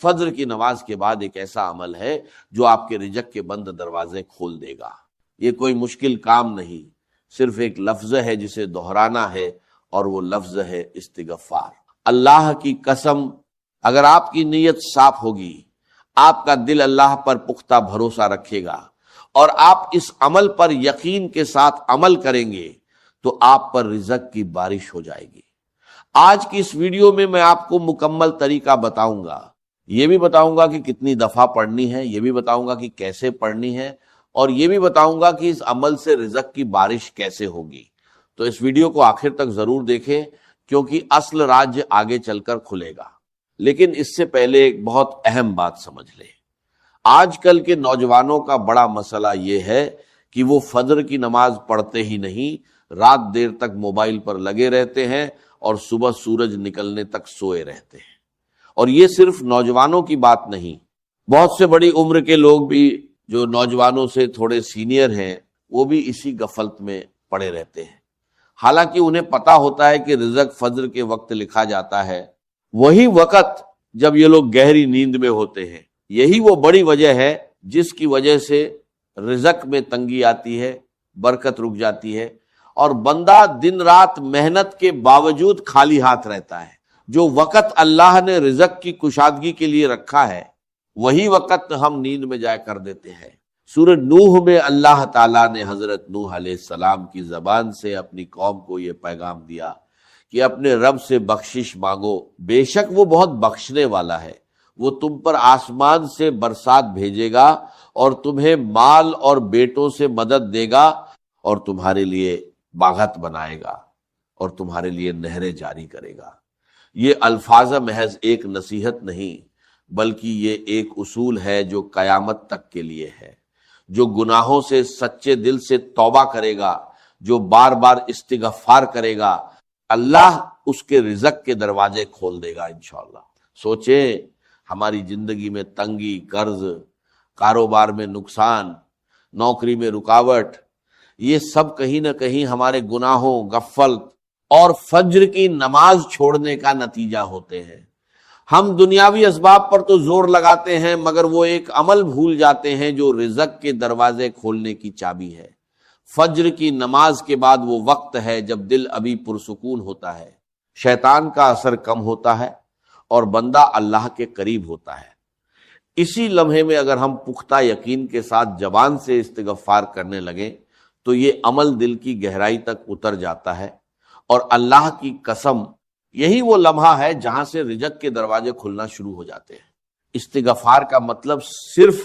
فجر کی نماز کے بعد ایک ایسا عمل ہے جو آپ کے رزق کے بند دروازے کھول دے گا۔ یہ کوئی مشکل کام نہیں، صرف ایک لفظ ہے جسے دہرانا ہے، اور وہ لفظ ہے استغفار۔ اللہ کی قسم، اگر آپ کی نیت صاف ہوگی، آپ کا دل اللہ پر پختہ بھروسہ رکھے گا، اور آپ اس عمل پر یقین کے ساتھ عمل کریں گے تو آپ پر رزق کی بارش ہو جائے گی۔ آج کی اس ویڈیو میں میں آپ کو مکمل طریقہ بتاؤں گا، یہ بھی بتاؤں گا کہ کتنی دفعہ پڑھنی ہے، یہ بھی بتاؤں گا کہ کیسے پڑھنی ہے، اور یہ بھی بتاؤں گا کہ اس عمل سے رزق کی بارش کیسے ہوگی۔ تو اس ویڈیو کو آخر تک ضرور دیکھیں، کیونکہ اصل راز آگے چل کر کھلے گا۔ لیکن اس سے پہلے ایک بہت اہم بات سمجھ لیں۔ آج کل کے نوجوانوں کا بڑا مسئلہ یہ ہے کہ وہ فجر کی نماز پڑھتے ہی نہیں، رات دیر تک موبائل پر لگے رہتے ہیں اور صبح سورج نکلنے تک سوئے رہتے ہیں۔ اور یہ صرف نوجوانوں کی بات نہیں، بہت سے بڑی عمر کے لوگ بھی جو نوجوانوں سے تھوڑے سینئر ہیں، وہ بھی اسی غفلت میں پڑے رہتے ہیں۔ حالانکہ انہیں پتا ہوتا ہے کہ رزق فجر کے وقت لکھا جاتا ہے، وہی وقت جب یہ لوگ گہری نیند میں ہوتے ہیں۔ یہی وہ بڑی وجہ ہے جس کی وجہ سے رزق میں تنگی آتی ہے، برکت رک جاتی ہے، اور بندہ دن رات محنت کے باوجود خالی ہاتھ رہتا ہے۔ جو وقت اللہ نے رزق کی کشادگی کے لیے رکھا ہے، وہی وقت ہم نیند میں جائے کر دیتے ہیں۔ سورہ نوح میں اللہ تعالیٰ نے حضرت نوح علیہ السلام کی زبان سے اپنی قوم کو یہ پیغام دیا کہ اپنے رب سے بخشش مانگو، بے شک وہ بہت بخشنے والا ہے، وہ تم پر آسمان سے برسات بھیجے گا اور تمہیں مال اور بیٹوں سے مدد دے گا، اور تمہارے لیے باغات بنائے گا، اور تمہارے لیے نہریں جاری کرے گا۔ یہ الفاظ محض ایک نصیحت نہیں، بلکہ یہ ایک اصول ہے جو قیامت تک کے لیے ہے۔ جو گناہوں سے سچے دل سے توبہ کرے گا، جو بار بار استغفار کرے گا، اللہ اس کے رزق کے دروازے کھول دے گا انشاءاللہ۔ سوچیں، ہماری زندگی میں تنگی، قرض، کاروبار میں نقصان، نوکری میں رکاوٹ، یہ سب کہیں نہ کہیں ہمارے گناہوں، غفلت اور فجر کی نماز چھوڑنے کا نتیجہ ہوتے ہیں۔ ہم دنیاوی اسباب پر تو زور لگاتے ہیں، مگر وہ ایک عمل بھول جاتے ہیں جو رزق کے دروازے کھولنے کی چابی ہے۔ فجر کی نماز کے بعد وہ وقت ہے جب دل ابھی پرسکون ہوتا ہے، شیطان کا اثر کم ہوتا ہے، اور بندہ اللہ کے قریب ہوتا ہے۔ اسی لمحے میں اگر ہم پختہ یقین کے ساتھ زبان سے استغفار کرنے لگیں تو یہ عمل دل کی گہرائی تک اتر جاتا ہے، اور اللہ کی قسم یہی وہ لمحہ ہے جہاں سے رزق کے دروازے کھلنا شروع ہو جاتے ہیں۔ استغفار کا مطلب صرف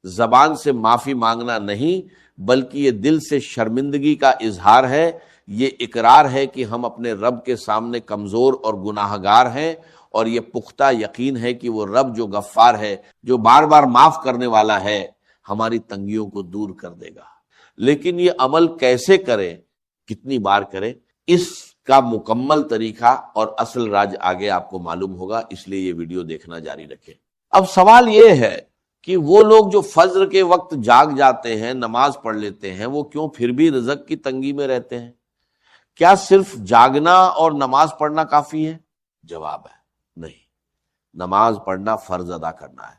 زبان سے معافی مانگنا نہیں، بلکہ یہ دل سے شرمندگی کا اظہار ہے، یہ اقرار ہے کہ ہم اپنے رب کے سامنے کمزور اور گناہ گار ہیں، اور یہ پختہ یقین ہے کہ وہ رب جو غفار ہے، جو بار بار معاف کرنے والا ہے، ہماری تنگیوں کو دور کر دے گا۔ لیکن یہ عمل کیسے کریں، کتنی بار کریں، اس کا مکمل طریقہ اور اصل راز آگے آپ کو معلوم ہوگا، اس لیے یہ ویڈیو دیکھنا جاری رکھیں۔ اب سوال یہ ہے کہ وہ لوگ جو فجر کے وقت جاگ جاتے ہیں، نماز پڑھ لیتے ہیں، وہ کیوں پھر بھی رزق کی تنگی میں رہتے ہیں؟ کیا صرف جاگنا اور نماز پڑھنا کافی ہے؟ جواب ہے نہیں، نماز پڑھنا فرض ادا کرنا ہے،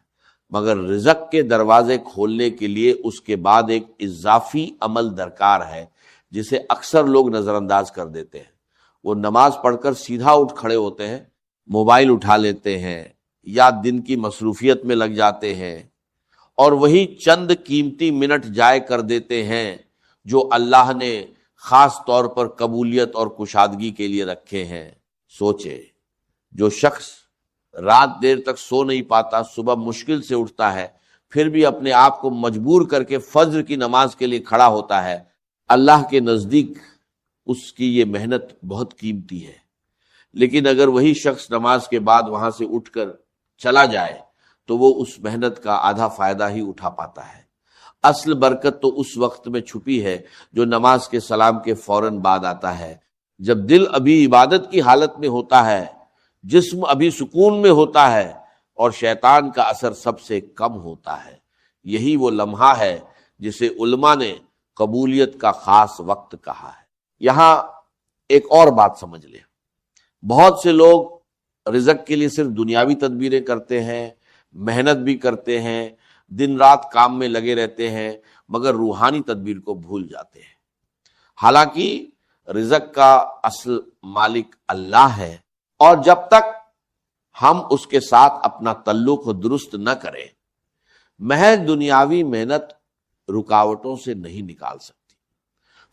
مگر رزق کے دروازے کھولنے کے لیے اس کے بعد ایک اضافی عمل درکار ہے جسے اکثر لوگ نظر انداز کر دیتے ہیں۔ وہ نماز پڑھ کر سیدھا اٹھ کھڑے ہوتے ہیں، موبائل اٹھا لیتے ہیں یا دن کی مصروفیت میں لگ جاتے ہیں، اور وہی چند قیمتی منٹ ضائع کر دیتے ہیں جو اللہ نے خاص طور پر قبولیت اور کشادگی کے لیے رکھے ہیں۔ سوچے، جو شخص رات دیر تک سو نہیں پاتا، صبح مشکل سے اٹھتا ہے، پھر بھی اپنے آپ کو مجبور کر کے فجر کی نماز کے لیے کھڑا ہوتا ہے، اللہ کے نزدیک اس کی یہ محنت بہت قیمتی ہے۔ لیکن اگر وہی شخص نماز کے بعد وہاں سے اٹھ کر چلا جائے تو وہ اس محنت کا آدھا فائدہ ہی اٹھا پاتا ہے۔ اصل برکت تو اس وقت میں چھپی ہے جو نماز کے سلام کے فوراً بعد آتا ہے، جب دل ابھی عبادت کی حالت میں ہوتا ہے، جسم ابھی سکون میں ہوتا ہے، اور شیطان کا اثر سب سے کم ہوتا ہے۔ یہی وہ لمحہ ہے جسے علماء نے قبولیت کا خاص وقت کہا ہے۔ یہاں ایک اور بات سمجھ لیں، بہت سے لوگ رزق کے لیے صرف دنیاوی تدبیریں کرتے ہیں، محنت بھی کرتے ہیں، دن رات کام میں لگے رہتے ہیں، مگر روحانی تدبیر کو بھول جاتے ہیں۔ حالانکہ رزق کا اصل مالک اللہ ہے، اور جب تک ہم اس کے ساتھ اپنا تعلق درست نہ کریں، محض دنیاوی محنت رکاوٹوں سے نہیں نکال سکتی۔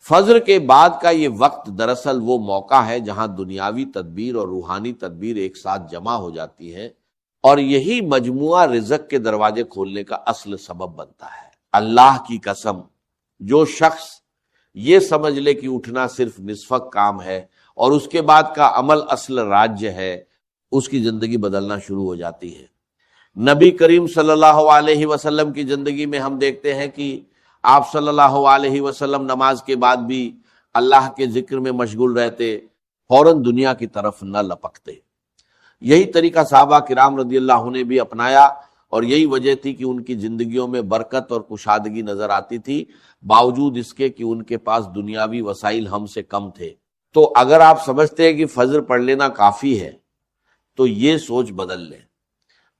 فجر کے بعد کا یہ وقت دراصل وہ موقع ہے جہاں دنیاوی تدبیر اور روحانی تدبیر ایک ساتھ جمع ہو جاتی ہیں، اور یہی مجموعہ رزق کے دروازے کھولنے کا اصل سبب بنتا ہے۔ اللہ کی قسم، جو شخص یہ سمجھ لے کہ اٹھنا صرف نصف کام ہے اور اس کے بعد کا عمل اصل راجیہ ہے، اس کی زندگی بدلنا شروع ہو جاتی ہے۔ نبی کریم صلی اللہ علیہ وسلم کی زندگی میں ہم دیکھتے ہیں کہ آپ صلی اللہ علیہ وسلم نماز کے بعد بھی اللہ کے ذکر میں مشغول رہتے، فوراً دنیا کی طرف نہ لپکتے۔ یہی طریقہ صحابہ کرام رضی اللہ عنہ نے بھی اپنایا، اور یہی وجہ تھی کہ ان کی زندگیوں میں برکت اور کشادگی نظر آتی تھی، باوجود اس کے کہ ان کے پاس دنیاوی وسائل ہم سے کم تھے۔ تو اگر آپ سمجھتے ہیں کہ فجر پڑھ لینا کافی ہے تو یہ سوچ بدل لیں۔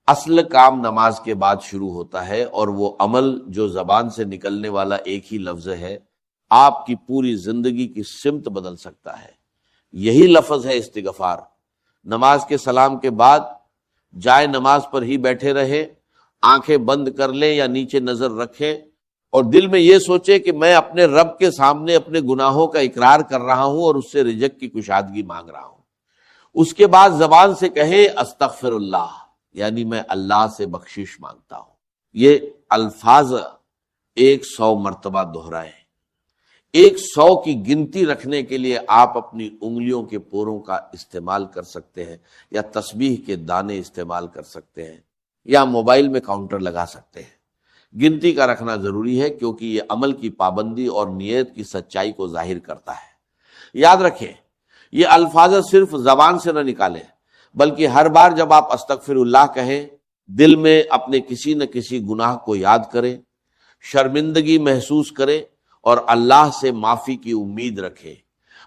اصل کام نماز کے بعد شروع ہوتا ہے، اور وہ عمل جو زبان سے نکلنے والا ایک ہی لفظ ہے آپ کی پوری زندگی کی سمت بدل سکتا ہے۔ یہی لفظ ہے استغفار۔ نماز کے سلام کے بعد جائے نماز پر ہی بیٹھے رہے، آنکھیں بند کر لیں یا نیچے نظر رکھیں، اور دل میں یہ سوچے کہ میں اپنے رب کے سامنے اپنے گناہوں کا اقرار کر رہا ہوں اور اس سے رزق کی کشادگی مانگ رہا ہوں۔ اس کے بعد زبان سے کہے استغفر اللہ، یعنی میں اللہ سے بخشش مانگتا ہوں۔ یہ الفاظ 100 مرتبہ دہرائیں۔ 100 کی گنتی رکھنے کے لیے آپ اپنی انگلیوں کے پوروں کا استعمال کر سکتے ہیں، یا تسبیح کے دانے استعمال کر سکتے ہیں، یا موبائل میں کاؤنٹر لگا سکتے ہیں۔ گنتی کا رکھنا ضروری ہے، کیونکہ یہ عمل کی پابندی اور نیت کی سچائی کو ظاہر کرتا ہے۔ یاد رکھیں، یہ الفاظ صرف زبان سے نہ نکالیں، بلکہ ہر بار جب آپ استغفر اللہ کہیں، دل میں اپنے کسی نہ کسی گناہ کو یاد کریں، شرمندگی محسوس کریں، اور اللہ سے معافی کی امید رکھیں۔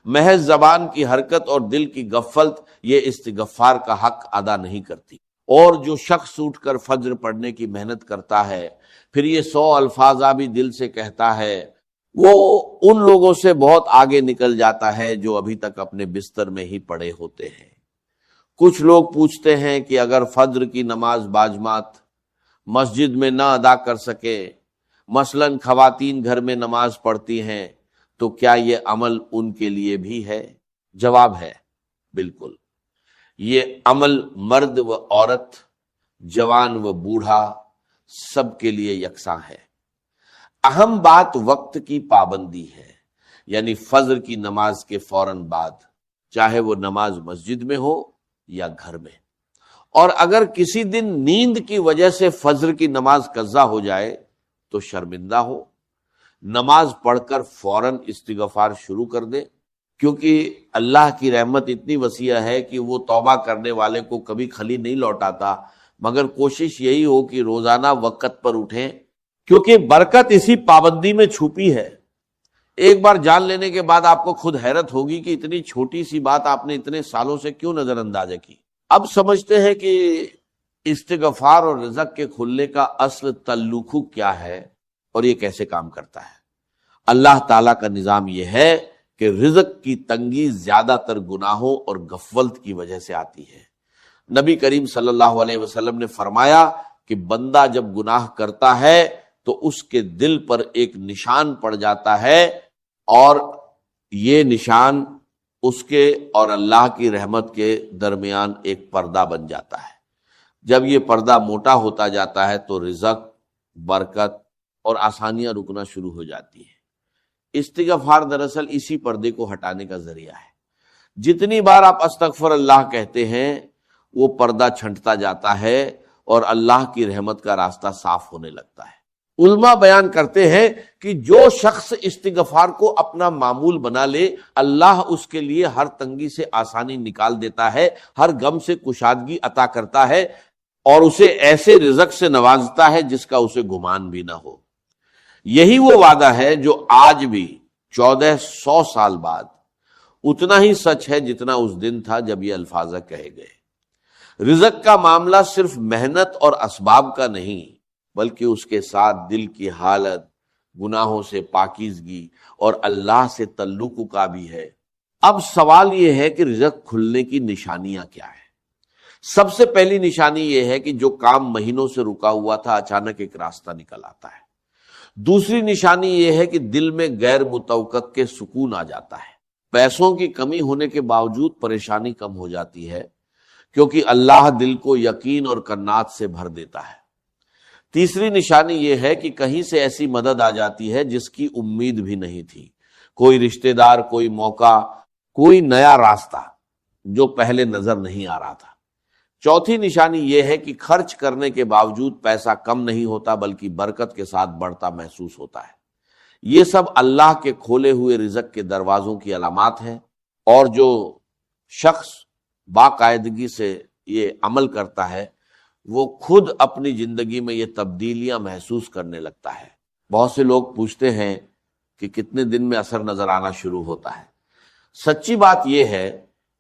محض زبان کی حرکت اور دل کی غفلت یہ استغفار کا حق ادا نہیں کرتی۔ اور جو شخص اٹھ کر فجر پڑھنے کی محنت کرتا ہے، پھر یہ 100 الفاظ بھی دل سے کہتا ہے، وہ ان لوگوں سے بہت آگے نکل جاتا ہے جو ابھی تک اپنے بستر میں ہی پڑے ہوتے ہیں۔ کچھ لوگ پوچھتے ہیں کہ اگر فجر کی نماز باجماعت مسجد میں نہ ادا کر سکے، مثلاً خواتین گھر میں نماز پڑھتی ہیں، تو کیا یہ عمل ان کے لیے بھی ہے؟ جواب ہے بالکل۔ یہ عمل مرد و عورت، جوان و بوڑھا، سب کے لیے یکساں ہے۔ اہم بات وقت کی پابندی ہے، یعنی فجر کی نماز کے فوراً بعد، چاہے وہ نماز مسجد میں ہو یا گھر میں۔ اور اگر کسی دن نیند کی وجہ سے فجر کی نماز قضا ہو جائے تو شرمندہ ہو، نماز پڑھ کر فوراً استغفار شروع کر دے، کیونکہ اللہ کی رحمت اتنی وسیع ہے کہ وہ توبہ کرنے والے کو کبھی خالی نہیں لوٹاتا، مگر کوشش یہی ہو کہ روزانہ وقت پر اٹھیں، کیونکہ برکت اسی پابندی میں چھپی ہے۔ ایک بار جان لینے کے بعد آپ کو خود حیرت ہوگی کہ اتنی چھوٹی سی بات آپ نے اتنے سالوں سے کیوں نظر انداز کی۔ اب سمجھتے ہیں کہ استغفار اور رزق کے کھلنے کا اصل تعلق کیا ہے اور یہ کیسے کام کرتا ہے۔ اللہ تعالیٰ کا نظام یہ ہے کہ رزق کی تنگی زیادہ تر گناہوں اور غفلت کی وجہ سے آتی ہے۔ نبی کریم صلی اللہ علیہ وسلم نے فرمایا کہ بندہ جب گناہ کرتا ہے تو اس کے دل پر ایک نشان پڑ جاتا ہے، اور یہ نشان اس کے اور اللہ کی رحمت کے درمیان ایک پردہ بن جاتا ہے۔ جب یہ پردہ موٹا ہوتا جاتا ہے تو رزق، برکت اور آسانیاں رکنا شروع ہو جاتی ہیں۔ استغفار دراصل اسی پردے کو ہٹانے کا ذریعہ ہے۔ جتنی بار آپ استغفر اللہ کہتے ہیں، وہ پردہ چھنٹتا جاتا ہے اور اللہ کی رحمت کا راستہ صاف ہونے لگتا ہے۔ علماء بیان کرتے ہیں کہ جو شخص استغفار کو اپنا معمول بنا لے، اللہ اس کے لیے ہر تنگی سے آسانی نکال دیتا ہے، ہر غم سے کشادگی عطا کرتا ہے، اور اسے ایسے رزق سے نوازتا ہے جس کا اسے گمان بھی نہ ہو۔ یہی وہ وعدہ ہے جو آج بھی 1400 سال بعد اتنا ہی سچ ہے جتنا اس دن تھا جب یہ الفاظ کہے گئے۔ رزق کا معاملہ صرف محنت اور اسباب کا نہیں، بلکہ اس کے ساتھ دل کی حالت، گناہوں سے پاکیزگی اور اللہ سے تعلق کا بھی ہے۔ اب سوال یہ ہے کہ رزق کھلنے کی نشانیاں کیا ہیں؟ سب سے پہلی نشانی یہ ہے کہ جو کام مہینوں سے رکا ہوا تھا اچانک ایک راستہ نکل آتا ہے۔ دوسری نشانی یہ ہے کہ دل میں غیر متوقع کے سکون آ جاتا ہے۔ پیسوں کی کمی ہونے کے باوجود پریشانی کم ہو جاتی ہے، کیونکہ اللہ دل کو یقین اور کنات سے بھر دیتا ہے۔ تیسری نشانی یہ ہے کہ کہیں سے ایسی مدد آ جاتی ہے جس کی امید بھی نہیں تھی، کوئی رشتہ دار، کوئی موقع، کوئی نیا راستہ جو پہلے نظر نہیں آ رہا تھا۔ چوتھی نشانی یہ ہے کہ خرچ کرنے کے باوجود پیسہ کم نہیں ہوتا بلکہ برکت کے ساتھ بڑھتا محسوس ہوتا ہے۔ یہ سب اللہ کے کھولے ہوئے رزق کے دروازوں کی علامات ہیں، اور جو شخص باقاعدگی سے یہ عمل کرتا ہے وہ خود اپنی زندگی میں یہ تبدیلیاں محسوس کرنے لگتا ہے۔ بہت سے لوگ پوچھتے ہیں کہ کتنے دن میں اثر نظر آنا شروع ہوتا ہے۔ سچی بات یہ ہے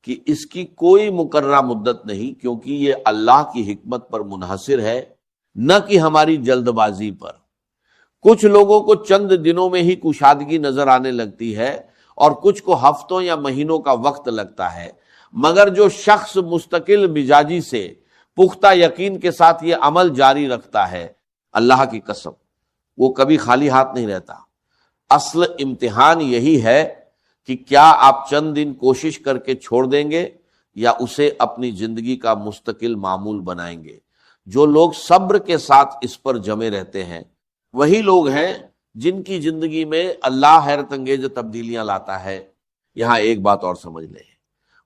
کہ اس کی کوئی مقررہ مدت نہیں، کیونکہ یہ اللہ کی حکمت پر منحصر ہے، نہ کہ ہماری جلد بازی پر۔ کچھ لوگوں کو چند دنوں میں ہی کشادگی نظر آنے لگتی ہے اور کچھ کو ہفتوں یا مہینوں کا وقت لگتا ہے، مگر جو شخص مستقل مزاجی سے پختہ یقین کے ساتھ یہ عمل جاری رکھتا ہے، اللہ کی قسم وہ کبھی خالی ہاتھ نہیں رہتا۔ اصل امتحان یہی ہے کہ کیا آپ چند دن کوشش کر کے چھوڑ دیں گے یا اسے اپنی زندگی کا مستقل معمول بنائیں گے۔ جو لوگ صبر کے ساتھ اس پر جمے رہتے ہیں وہی لوگ ہیں جن کی زندگی میں اللہ حیرت انگیز تبدیلیاں لاتا ہے۔ یہاں ایک بات اور سمجھ لیں،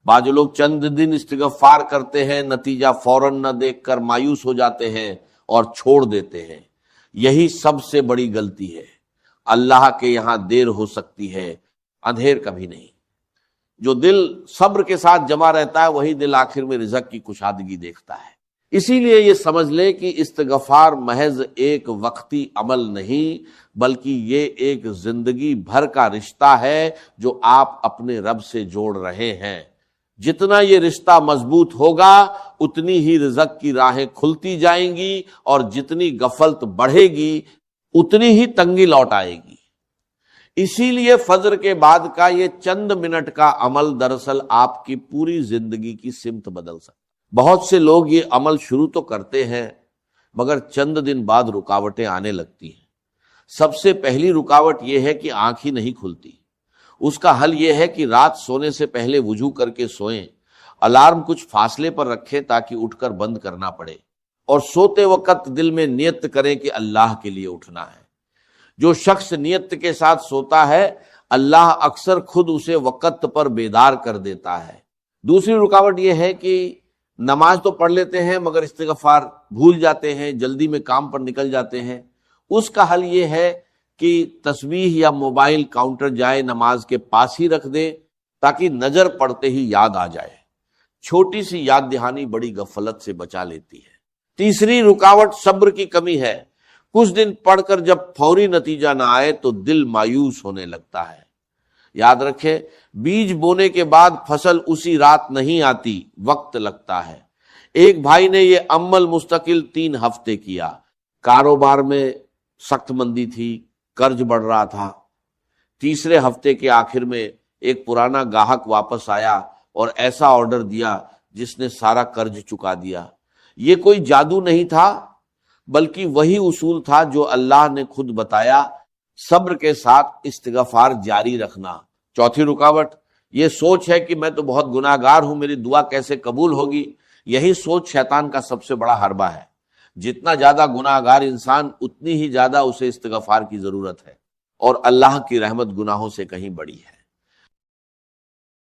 بعض لوگ چند دن استغفار کرتے ہیں، نتیجہ فوراً نہ دیکھ کر مایوس ہو جاتے ہیں اور چھوڑ دیتے ہیں۔ یہی سب سے بڑی غلطی ہے۔ اللہ کے یہاں دیر ہو سکتی ہے، اندھیر کبھی نہیں۔ جو دل صبر کے ساتھ جمع رہتا ہے وہی دل آخر میں رزق کی کشادگی دیکھتا ہے۔ اسی لیے یہ سمجھ لے کہ استغفار محض ایک وقتی عمل نہیں، بلکہ یہ ایک زندگی بھر کا رشتہ ہے جو آپ اپنے رب سے جوڑ رہے ہیں۔ جتنا یہ رشتہ مضبوط ہوگا اتنی ہی رزق کی راہیں کھلتی جائیں گی، اور جتنی غفلت بڑھے گی اتنی ہی تنگی لوٹ آئے گی۔ اسی لیے فجر کے بعد کا یہ چند منٹ کا عمل دراصل آپ کی پوری زندگی کی سمت بدل سکتا ہے۔ بہت سے لوگ یہ عمل شروع تو کرتے ہیں مگر چند دن بعد رکاوٹیں آنے لگتی ہیں۔ سب سے پہلی رکاوٹ یہ ہے کہ آنکھ ہی نہیں کھلتی۔ اس کا حل یہ ہے کہ رات سونے سے پہلے وضو کر کے سوئیں، الارم کچھ فاصلے پر رکھیں تاکہ اٹھ کر بند کرنا پڑے، اور سوتے وقت دل میں نیت کریں کہ اللہ کے لیے اٹھنا ہے۔ جو شخص نیت کے ساتھ سوتا ہے اللہ اکثر خود اسے وقت پر بیدار کر دیتا ہے۔ دوسری رکاوٹ یہ ہے کہ نماز تو پڑھ لیتے ہیں مگر استغفار بھول جاتے ہیں، جلدی میں کام پر نکل جاتے ہیں۔ اس کا حل یہ ہے کہ تسبیح یا موبائل کاؤنٹر جائے نماز کے پاس ہی رکھ دیں تاکہ نظر پڑتے ہی یاد آ جائے۔ چھوٹی سی یاد دہانی بڑی غفلت سے بچا لیتی ہے۔ تیسری رکاوٹ صبر کی کمی ہے۔ کچھ دن پڑھ کر جب فوری نتیجہ نہ آئے تو دل مایوس ہونے لگتا ہے۔ یاد رکھیں، بیج بونے کے بعد فصل اسی رات نہیں آتی، وقت لگتا ہے۔ ایک بھائی نے یہ عمل مستقل 3 ہفتے کیا۔ کاروبار میں سخت مندی تھی، قرض بڑھ رہا تھا۔ تیسرے ہفتے کے آخر میں ایک پرانا گاہک واپس آیا اور ایسا آرڈر دیا جس نے سارا قرض چکا دیا۔ یہ کوئی جادو نہیں تھا بلکہ وہی اصول تھا جو اللہ نے خود بتایا، صبر کے ساتھ استغفار جاری رکھنا۔ چوتھی رکاوٹ یہ سوچ ہے کہ میں تو بہت گناہ گار ہوں، میری دعا کیسے قبول ہوگی۔ یہی سوچ شیطان کا سب سے بڑا حربہ ہے۔ جتنا زیادہ گناہ گار انسان اتنی ہی زیادہ اسے استغفار کی ضرورت ہے، اور اللہ کی رحمت گناہوں سے کہیں بڑی ہے۔